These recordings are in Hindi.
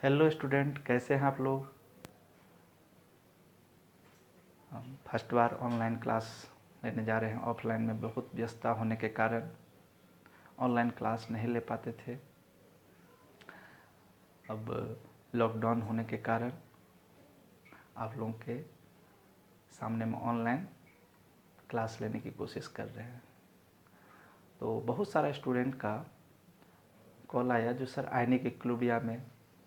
हेलो स्टूडेंट, कैसे हैं आप लोग। हम फर्स्ट बार ऑनलाइन क्लास लेने जा रहे हैं। ऑफलाइन में बहुत व्यस्तता होने के कारण ऑनलाइन क्लास नहीं ले पाते थे। अब लॉकडाउन होने के कारण आप लोगों के सामने में ऑनलाइन क्लास लेने की कोशिश कर रहे हैं। तो बहुत सारा स्टूडेंट का कॉल आया जो सर आईने की क्लूबिया में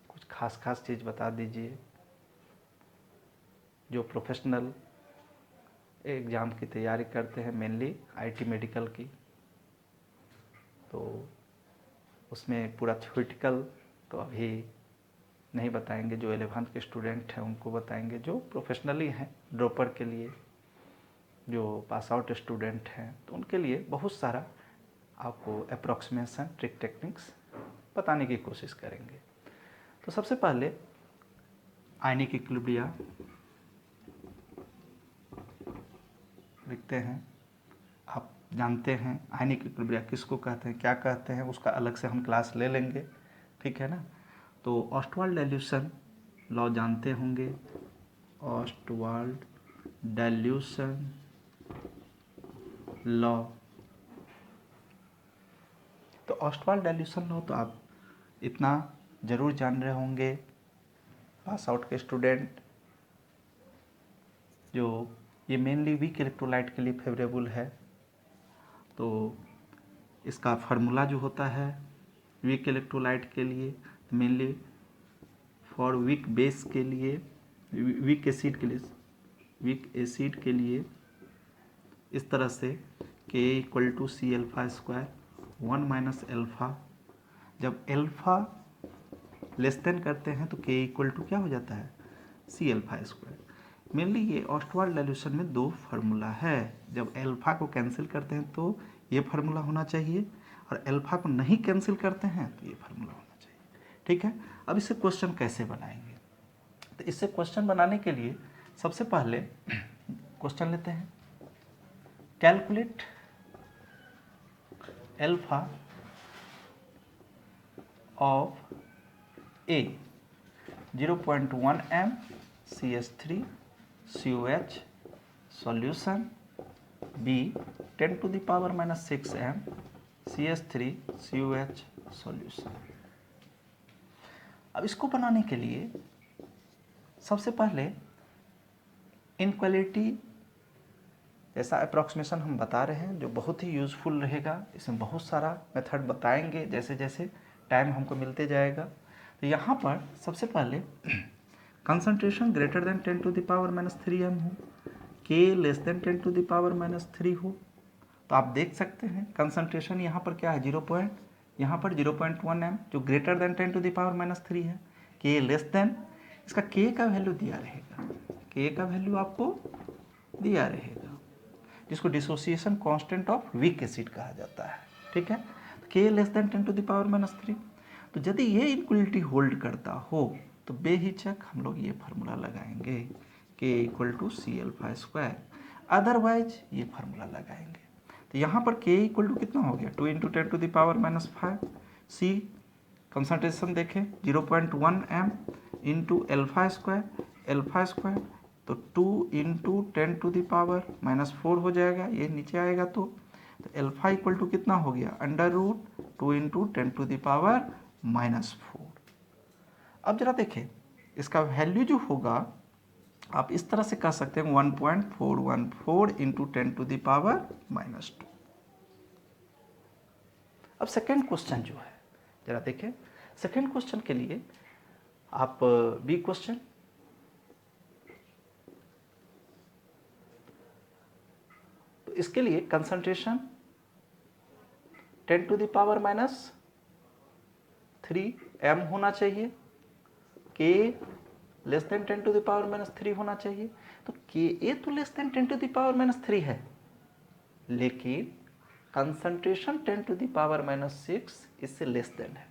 कुछ खास चीज़ बता दीजिए। जो प्रोफेशनल एग्ज़ाम की तैयारी करते हैं, मेनली आईटी मेडिकल की, तो उसमें पूरा थ्योरेटिकल तो अभी नहीं बताएंगे। जो 11th के स्टूडेंट हैं उनको बताएंगे। जो प्रोफेशनली हैं, ड्रॉपर के लिए, जो पास आउट स्टूडेंट हैं, तो उनके लिए बहुत सारा आपको अप्रॉक्सीमेशन ट्रिक टेक्निक्स बताने की कोशिश करेंगे। तो सबसे पहले आयनिक इक्विलिब्रिया लिखते हैं। आप जानते हैं आयनिक इक्विलिब्रिया किसको कहते हैं, क्या कहते हैं, उसका अलग से हम क्लास ले लेंगे, ठीक है ना। तो ऑस्टवाल्ड डाइल्यूशन लॉ जानते होंगे। ऑस्टवाल्ड डाइल्यूशन लॉ, तो ऑस्टवाल्ड डाइल्यूशन लॉ तो आप इतना ज़रूर जान रहे होंगे, पास आउट के स्टूडेंट। जो ये मेनली वीक इलेक्ट्रोलाइट के लिए फेवरेबल है। तो इसका फार्मूला जो होता है वीक इलेक्ट्रोलाइट के लिए, मेनली फॉर वीक बेस के लिए, वीक एसिड के लिए इस तरह से K = C∝² 1 - अल्फ़ा। जब अल्फ़ा लेस देन करते हैं तो K = क्या हो जाता है, C∝²। मेनली ये ऑस्टवाल्ड डाइल्यूशन में दो फार्मूला है। जब अल्फ़ा को कैंसिल करते हैं तो ये फार्मूला होना चाहिए, और अल्फ़ा को नहीं कैंसिल करते हैं तो ये फार्मूला होना चाहिए, ठीक है। अब इससे क्वेश्चन कैसे बनाएंगे, तो इससे क्वेश्चन बनाने के लिए सबसे पहले क्वेश्चन लेते हैं। Calculate alpha of A 0.1 m CH3 COH solution, B 10⁻⁻6 m CH3 COH solution। अब इसको बनाने के लिए सबसे पहले इनक्वालिटी जैसा अप्रॉक्सीमेशन हम बता रहे हैं, जो बहुत ही यूज़फुल रहेगा। इसमें बहुत सारा मेथड बताएंगे जैसे जैसे टाइम हमको मिलते जाएगा। तो यहाँ पर सबसे पहले कंसंट्रेशन ग्रेटर देन 10⁻³ m हो, K लेस देन 10⁻³ हो, तो आप देख सकते हैं कंसंट्रेशन यहाँ पर क्या है, यहाँ पर 0.1 m, जो ग्रेटर देन 10⁻³ है। K लेस देन, इसका K का वैल्यू दिया रहेगा, K का वैल्यू आपको दिया रहेगा, जिसको dissociation constant of weak acid कहा जाता है, ठीक है। K less than 10⁻³। तो यदि ये इक्वलिटी होल्ड करता हो तो बेहिचक हम लोग ये फार्मूला लगाएंगे, K = C∝²। अदरवाइज ये फार्मूला लगाएंगे। तो यहाँ पर K = कितना हो गया, 2 × 10⁻⁵। C कंसंट्रेशन देखें 0.1 m × अल्फ़ा², तो 2 × 10⁻⁻4 हो जाएगा, ये नीचे आएगा। तो अल्फ़ा = कितना हो गया, √2 × 10⁻⁻4। अब जरा देखें इसका वैल्यू जो होगा, आप इस तरह से कह सकते हैं 1.414 × 10⁻²। अब सेकेंड क्वेश्चन जो है, जरा देखें सेकेंड क्वेश्चन के लिए आप बी क्वेश्चन, तो इसके लिए कंसंट्रेशन 10⁻³ m होना चाहिए, K लेस देन 10⁻³ होना चाहिए। तो Ka तो लेस देन 10⁻³ है, लेकिन कंसंट्रेशन 10⁻⁻6 इससे लेस देन है।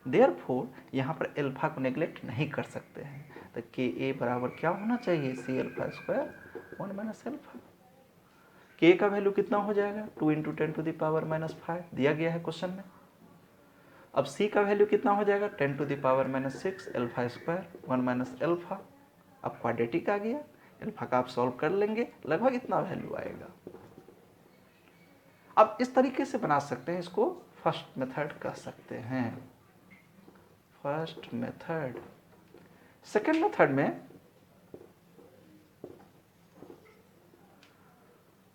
देयरफॉर यहाँ पर अल्फा को नेग्लेक्ट नहीं कर सकते हैं। तो Ka बराबर क्या होना चाहिए, C∝² 1 - अल्फा। K का वैल्यू कितना हो जाएगा, 2 × 10⁻⁵ दिया गया है क्वेश्चन में। अब c का वैल्यू कितना हो जाएगा 10⁻⁻6 अल्फा स्क्वायर 1 माइनस अल्फा। अब क्वाड्रेटिक आ गया, अल्फा का आप सॉल्व कर लेंगे, लगभग इतना वैल्यू आएगा। अब इस तरीके से बना सकते हैं, इसको फर्स्ट मेथड कह सकते हैं, फर्स्ट मेथड। सेकेंड मेथड में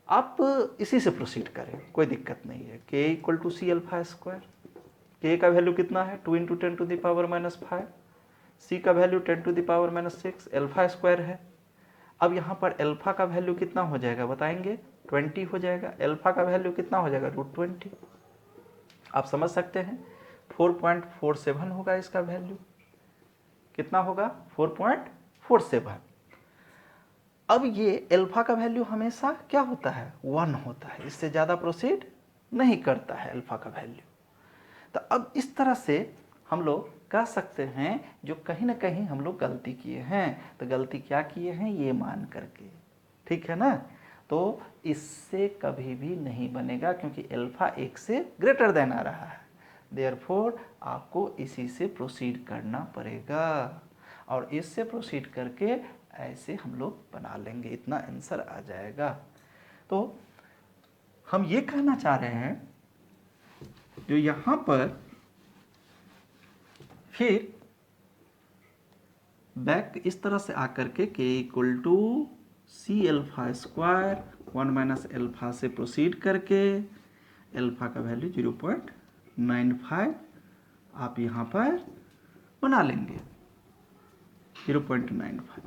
आप इसी से प्रोसीड करें, कोई दिक्कत नहीं है। k equal to c alpha square, k का वैल्यू कितना है 2 इंटू 10⁻⁻5, c का वैल्यू 10⁻⁻6 अल्फा स्क्वायर है। अब यहाँ पर अल्फा का वैल्यू कितना हो जाएगा बताएंगे, 20 हो जाएगा। अल्फा का वैल्यू कितना हो जाएगा √20। आप समझ सकते हैं 4.47 होगा इसका वैल्यू, कितना होगा 4.47। अब ये अल्फा का वैल्यू हमेशा क्या होता है 1 होता है, इससे ज़्यादा प्रोसीड नहीं करता है अल्फा का वैल्यू। तो अब इस तरह से हम लोग कह सकते हैं जो कहीं ना कहीं हम लोग गलती किए हैं। तो गलती क्या किए हैं ये मान करके, ठीक है ना। तो इससे कभी भी नहीं बनेगा क्योंकि अल्फा 1 से ग्रेटर देन आ रहा है, देयरफॉर आपको इसी से प्रोसीड करना पड़ेगा और इससे प्रोसीड करके ऐसे हम लोग बना लेंगे, इतना आंसर आ जाएगा। तो हम ये कहना चाह रहे हैं जो यहाँ पर फिर बैक इस तरह से आकर के k equal to c alpha square 1 minus alpha से प्रोसीड करके अल्फा का वैल्यू 0.95 आप यहाँ पर बना लेंगे 0.95।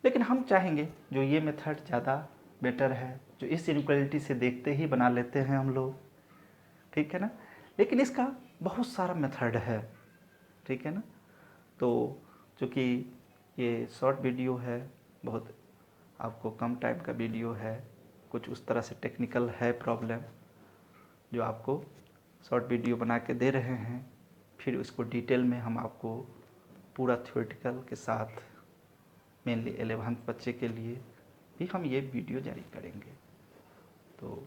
लेकिन हम चाहेंगे जो ये मेथड ज़्यादा बेटर है, जो इस इनक्वालिटी से देखते ही बना लेते हैं हम लोग, ठीक है ना। लेकिन इसका बहुत सारा मेथड है, ठीक है ना। तो चूँकि ये शॉर्ट वीडियो है, बहुत आपको कम टाइम का वीडियो है, कुछ उस तरह से टेक्निकल है प्रॉब्लम जो आपको शॉर्ट वीडियो बना के दे रहे हैं, फिर उसको डिटेल में हम आपको पूरा थ्योरेटिकल के साथ मेनली 11th बच्चे के लिए भी हम ये वीडियो जारी करेंगे। तो